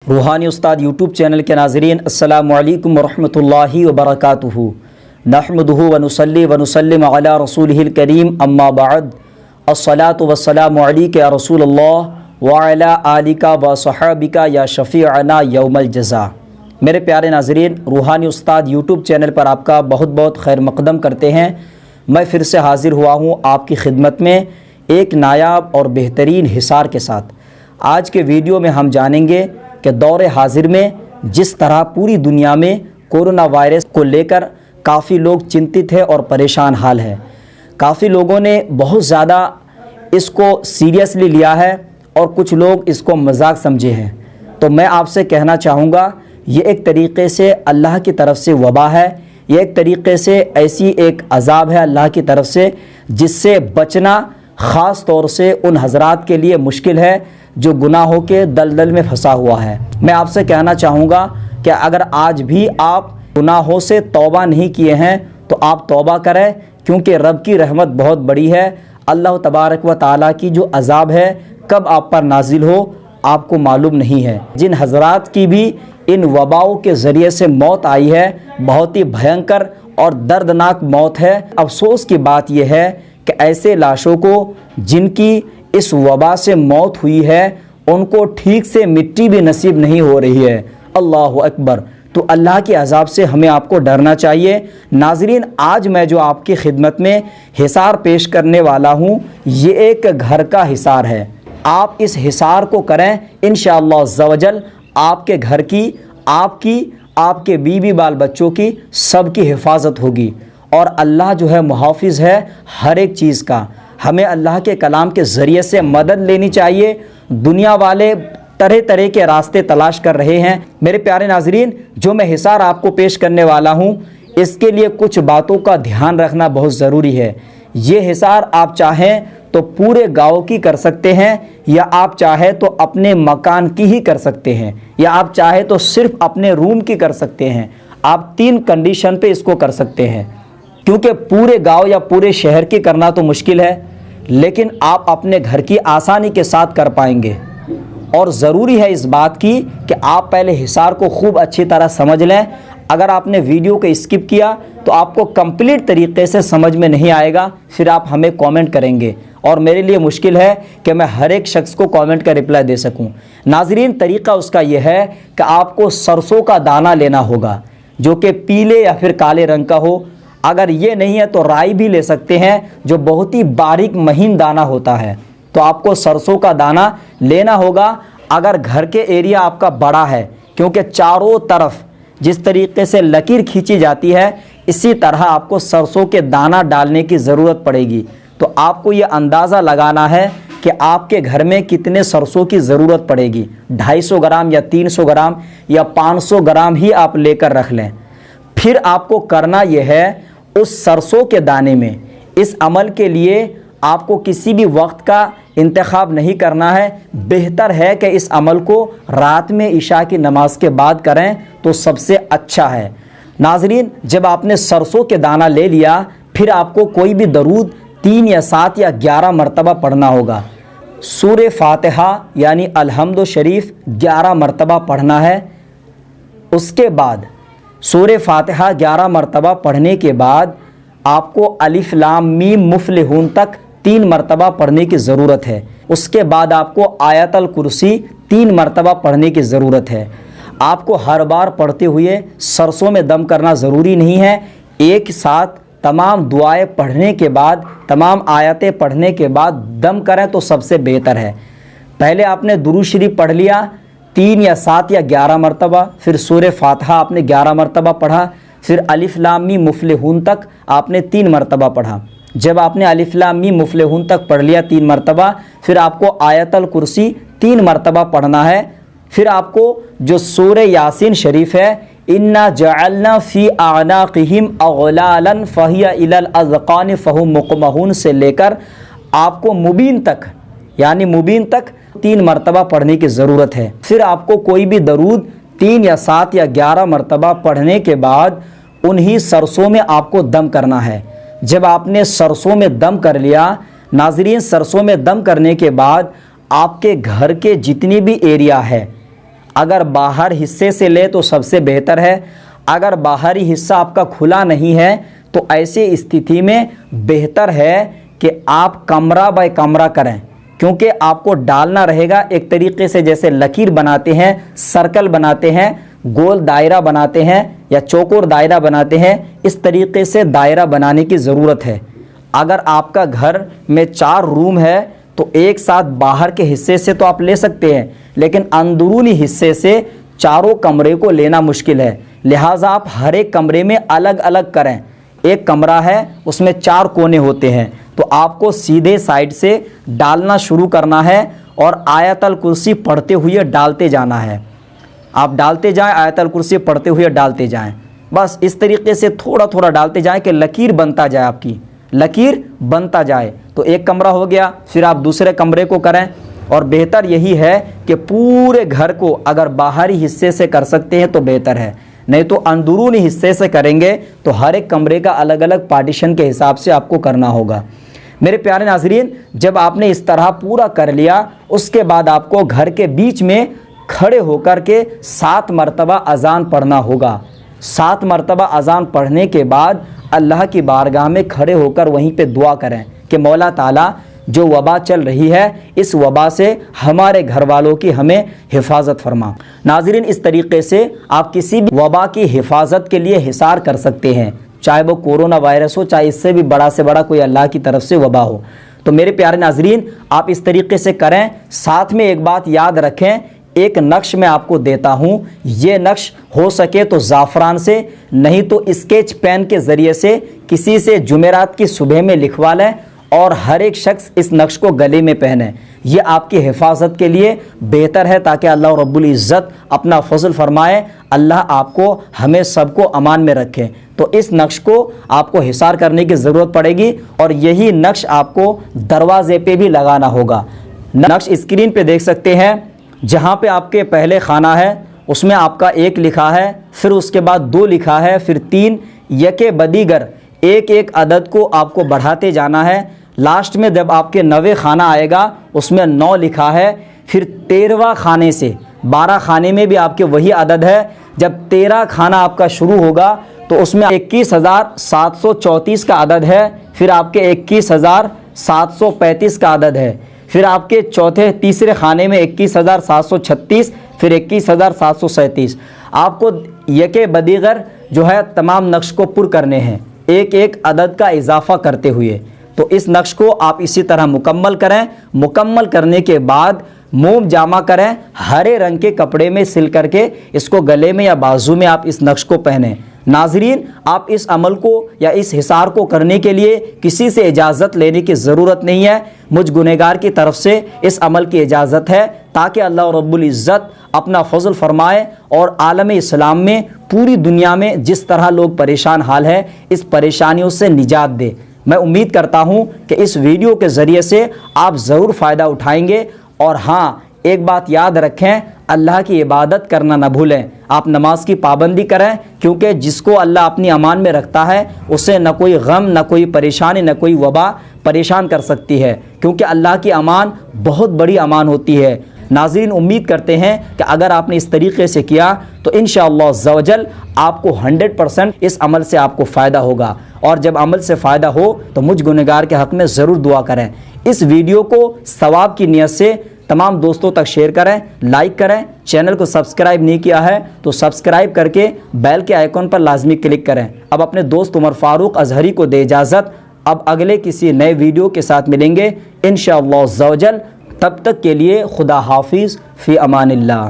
रूहानी उस्ताद YouTube channel के नाज़रीन, अस्सलामु अलैकुम वरहमतुल्लाहि वबरकातुहू। नहमदुहु व नुसल्ली व नुसल्लिम अला रसूलिहिल करीम, अम्मा बाद। अस्सलातु वस्सलामु अलैका या रसूलल्लाह व अला आलिका व सहाबिका या शफ़ीअना यौमल जज़ा। मेरे प्यारे नाज़रीन, रूहानी उस्ताद यूट्यूब चैनल पर आपका बहुत बहुत खैर मक़दम करते हैं। मैं फिर से हाज़िर हुआ हूँ आपकी खिदमत में एक नायाब और बेहतरीन हिसार के साथ। आज के वीडियो में हम जानेंगे कि दौर हाजिर में जिस तरह पूरी दुनिया में कोरोना वायरस को लेकर काफ़ी लोग चिंतित है और परेशान हाल है। काफ़ी लोगों ने बहुत ज़्यादा इसको सीरियसली लिया है और कुछ लोग इसको मजाक समझे हैं। तो मैं आपसे कहना चाहूँगा, ये एक तरीक़े से अल्लाह की तरफ से वबा है, ये एक तरीक़े से ऐसी एक अज़ाब है अल्लाह की तरफ से, जिससे बचना ख़ास तौर से उन हज़रात के लिए मुश्किल है जो गुनाहों के दलदल में फंसा हुआ है। मैं आपसे कहना चाहूँगा कि अगर आज भी आप गुनाहों से तौबा नहीं किए हैं तो आप तौबा करें, क्योंकि रब की रहमत बहुत बड़ी है। अल्लाह तबारक व ताला की जो अज़ाब है कब आप पर नाजिल हो आपको मालूम नहीं है। जिन हज़रात की भी इन वबाओं के ज़रिए से मौत आई है, बहुत ही भयंकर और दर्दनाक मौत है। अफसोस की बात यह है कि ऐसे लाशों को जिनकी इस वबा से मौत हुई है उनको ठीक से मिट्टी भी नसीब नहीं हो रही है। अल्लाह अकबर। तो अल्लाह के अज़ाब से हमें आपको डरना चाहिए। नाज़रीन, आज मैं जो आपकी खिदमत में हिसार पेश करने वाला हूँ, ये एक घर का हिसार है। आप इस हिसार को करें, इंशाअल्लाह अज़्ज़वजल आपके घर की, आपकी, आपके बीवी बाल बच्चों की, सबकी हिफाजत होगी। और अल्लाह जो है मुहाफ़िज़ है हर एक चीज़ का। हमें अल्लाह के कलाम के ज़रिए से मदद लेनी चाहिए। दुनिया वाले तरह तरह के रास्ते तलाश कर रहे हैं। मेरे प्यारे नाज़रीन, जो मैं हिसार आपको पेश करने वाला हूँ, इसके लिए कुछ बातों का ध्यान रखना बहुत ज़रूरी है। ये हिसार आप चाहें तो पूरे गांव की कर सकते हैं, या आप चाहे तो अपने मकान की ही कर सकते हैं, या आप चाहे तो सिर्फ अपने रूम की कर सकते हैं। आप 3 कंडीशन पे इसको कर सकते हैं, क्योंकि पूरे गांव या पूरे शहर की करना तो मुश्किल है, लेकिन आप अपने घर की आसानी के साथ कर पाएंगे। और ज़रूरी है इस बात की कि आप पहले हिसार को खूब अच्छी तरह समझ लें। अगर आपने वीडियो को स्किप किया तो आपको कंप्लीट तरीके से समझ में नहीं आएगा, फिर आप हमें कमेंट करेंगे और मेरे लिए मुश्किल है कि मैं हर एक शख्स को कमेंट का रिप्लाई दे सकूं। नाज़रीन, तरीक़ा उसका यह है कि आपको सरसों का दाना लेना होगा, जो कि पीले या फिर काले रंग का हो। अगर ये नहीं है तो राई भी ले सकते हैं, जो बहुत ही बारीक महीन दाना होता है। तो आपको सरसों का दाना लेना होगा। अगर घर के एरिया आपका बड़ा है, क्योंकि चारों तरफ जिस तरीके से लकीर खींची जाती है, इसी तरह आपको सरसों के दाना डालने की ज़रूरत पड़ेगी। तो आपको ये अंदाज़ा लगाना है कि आपके घर में कितने सरसों की ज़रूरत पड़ेगी। 250 ग्राम या 300 ग्राम या 500 ग्राम ही आप लेकर रख लें। फिर आपको करना यह है, उस सरसों के दाने में, इस अमल के लिए आपको किसी भी वक्त का इंतखाब नहीं करना है। बेहतर है कि इस अमल को रात में इशा की नमाज के बाद करें तो सबसे अच्छा है। नाज़रीन, जब आपने सरसों के दाना ले लिया, फिर आपको कोई भी दरूद 3 या 7 या 11 मरतबा पढ़ना होगा। सूरे फातिहा यानी अलहम्दु शरीफ 11 मरतबा पढ़ना है। उसके बाद सूरे फातिहा 11 मरतबा पढ़ने के बाद आपको अलिफ लाम मीम मुफ़लिहून तक 3 मरतबा पढ़ने की ज़रूरत है। उसके बाद आपको आयतल कुर्सी 3 मरतबा पढ़ने की ज़रूरत है। आपको हर बार पढ़ते हुए सरसों में दम करना ज़रूरी नहीं है। एक साथ तमाम दुआएं पढ़ने के बाद, तमाम आयतें पढ़ने के बाद दम करें तो सबसे बेहतर है। पहले आपने दुरूद शरीफ पढ़ लिया 3 या 7 या 11 मरतबा, फिर सूरे फातिहा आपने 11 मरतबा पढ़ा, फिर अलिफ लाम मीम मुफ़लिहून तक आपने 3 मरतबा पढ़ा। जब आपने अलिफ लाम मीम मुफ़लिहून तक पढ़ लिया 3 मरतबा, फिर आपको आयतल कुर्सी 3 मरतबा पढ़ना है। फिर आपको जो सूरे यासीन शरीफ है, इन्ना जअलना फ़ी आनाक़िहिम अग़लालन फ़हिया इलल अज़क़ान फ़हुम मुक़महून से लेकर आपको मुबीन तक, यानी मुबीन तक 3 मरतबा पढ़ने की ज़रूरत है। फिर आपको कोई भी दरूद 3 या 7 या 11 मरतबा पढ़ने के बाद उन्हीं सरसों में आपको दम करना है। जब आपने सरसों में दम कर लिया, नाज़रीन, सरसों में दम करने के बाद आपके घर के जितनी भी एरिया है اگر باہر حصے سے لے تو سب سے بہتر ہے، اگر باہری حصہ آپ کا کھلا نہیں ہے تو ایسی استھتی میں بہتر ہے کہ آپ کمرہ بائی کمرہ کریں، کیونکہ آپ کو ڈالنا رہے گا ایک طریقے سے جیسے لکیر بناتے ہیں، سرکل بناتے ہیں، گول دائرہ بناتے ہیں یا چوکور دائرہ بناتے ہیں، اس طریقے سے دائرہ بنانے کی ضرورت ہے۔ اگر آپ کا گھر میں 4 روم ہے تو ایک ساتھ باہر کے حصے سے تو آپ لے سکتے ہیں، لیکن اندرونی حصے سے چاروں کمرے کو لینا مشکل ہے، لہٰذا آپ ہر ایک کمرے میں الگ الگ کریں۔ ایک کمرہ ہے اس میں 4 کونے ہوتے ہیں، تو آپ کو سیدھے سائڈ سے ڈالنا شروع کرنا ہے اور آیت الکرسی پڑھتے ہوئے ڈالتے جانا ہے۔ آپ ڈالتے جائیں، آیت الکرسی پڑھتے ہوئے ڈالتے جائیں، بس اس طریقے سے تھوڑا تھوڑا ڈالتے جائیں کہ لکیر بنتا جائے، آپ کی لکیر بنتا جائے۔ تو ایک کمرہ ہو گیا، پھر آپ دوسرے کمرے کو کریں، اور بہتر یہی ہے کہ پورے گھر کو اگر باہری حصے سے کر سکتے ہیں تو بہتر ہے، نہیں تو اندرونی حصے سے کریں گے تو ہر ایک کمرے کا الگ الگ پارٹیشن کے حساب سے آپ کو کرنا ہوگا۔ میرے پیارے ناظرین، جب آپ نے اس طرح پورا کر لیا، اس کے بعد آپ کو گھر کے بیچ میں کھڑے ہو کر کے 7 مرتبہ اذان پڑھنا ہوگا۔ 7 مرتبہ اذان پڑھنے کے بعد اللہ کی بارگاہ میں کھڑے ہو کر وہیں پہ دعا کریں کہ مولا تعالیٰ جو وبا چل رہی ہے اس وبا سے ہمارے گھر والوں کی ہمیں حفاظت فرما۔ ناظرین، اس طریقے سے آپ کسی بھی وبا کی حفاظت کے لیے حصار کر سکتے ہیں، چاہے وہ کورونا وائرس ہو، چاہے اس سے بھی بڑا سے بڑا کوئی اللہ کی طرف سے وبا ہو۔ تو میرے پیارے ناظرین، آپ اس طریقے سے کریں۔ ساتھ میں ایک بات یاد رکھیں، ایک نقش میں آپ کو دیتا ہوں، یہ نقش ہو سکے تو زعفران سے، نہیں تو اسکیچ پین کے ذریعے سے کسی سے جمعرات کی صبح میں لکھوا لیں اور ہر ایک شخص اس نقش کو گلے میں پہنے۔ یہ آپ کی حفاظت کے لیے بہتر ہے تاکہ اللہ رب العزت اپنا فضل فرمائے، اللہ آپ کو ہمیں سب کو امان میں رکھے۔ تو اس نقش کو آپ کو حصار کرنے کی ضرورت پڑے گی، اور یہی نقش آپ کو دروازے پہ بھی لگانا ہوگا۔ نقش اسکرین پہ دیکھ سکتے ہیں، جہاں پہ آپ کے پہلے خانہ ہے اس میں آپ کا 1 لکھا ہے، پھر اس کے بعد 2 لکھا ہے، پھر 3، یکے بدیگر ایک ایک عدد کو آپ کو بڑھاتے جانا ہے۔ لاسٹ میں جب آپ کے 9ویں خانہ آئے گا اس میں 9 لکھا ہے، پھر 13واں خانے سے 12 خانے میں بھی آپ کے وہی عدد ہے۔ جب 13 خانہ آپ کا شروع ہوگا تو اس میں 21,734 کا عدد ہے، پھر آپ کے 21,735 کا عدد ہے، پھر آپ کے تیسرے خانے میں 21,736، پھر 21,737۔ آپ کو یکے بدیگر جو ہے تمام نقش کو پر کرنے ہیں، ایک ایک عدد کا اضافہ کرتے ہوئے۔ تو اس نقش کو آپ اسی طرح مکمل کریں۔ مکمل کرنے کے بعد موم جامع کریں، ہرے رنگ کے کپڑے میں سل کر کے اس کو گلے میں یا بازو میں آپ اس نقش کو پہنیں۔ ناظرین، آپ اس عمل کو یا اس حصار کو کرنے کے لیے کسی سے اجازت لینے کی ضرورت نہیں ہے، مجھ گنہگار کی طرف سے اس عمل کی اجازت ہے تاکہ اللہ رب العزت اپنا فضل فرمائے اور عالم اسلام میں پوری دنیا میں جس طرح لوگ پریشان حال ہیں اس پریشانیوں سے نجات دے۔ میں امید کرتا ہوں کہ اس ویڈیو کے ذریعے سے آپ ضرور فائدہ اٹھائیں گے، اور ہاں ایک بات یاد رکھیں، اللہ کی عبادت کرنا نہ بھولیں۔ آپ نماز کی پابندی کریں، کیونکہ جس کو اللہ اپنی امان میں رکھتا ہے اسے نہ کوئی غم، نہ کوئی پریشانی، نہ کوئی وبا پریشان کر سکتی ہے، کیونکہ اللہ کی امان بہت بڑی امان ہوتی ہے۔ ناظرین، امید کرتے ہیں کہ اگر آپ نے اس طریقے سے کیا تو انشاءاللہ عز و جل آپ کو 100% اس عمل سے آپ کو فائدہ ہوگا، اور جب عمل سے فائدہ ہو تو مجھ گنہگار کے حق میں ضرور دعا کریں۔ اس ویڈیو کو ثواب کی نیت سے تمام دوستوں تک شیئر کریں، لائک کریں، چینل کو سبسکرائب نہیں کیا ہے تو سبسکرائب کر کے بیل کے آئیکن پر لازمی کلک کریں۔ اب اپنے دوست عمر فاروق اظہری کو دے اجازت، اب اگلے کسی نئے ویڈیو کے ساتھ ملیں گے انشاءاللہ عز و جل۔ تب تک کے لیے خدا حافظ، فی امان اللہ۔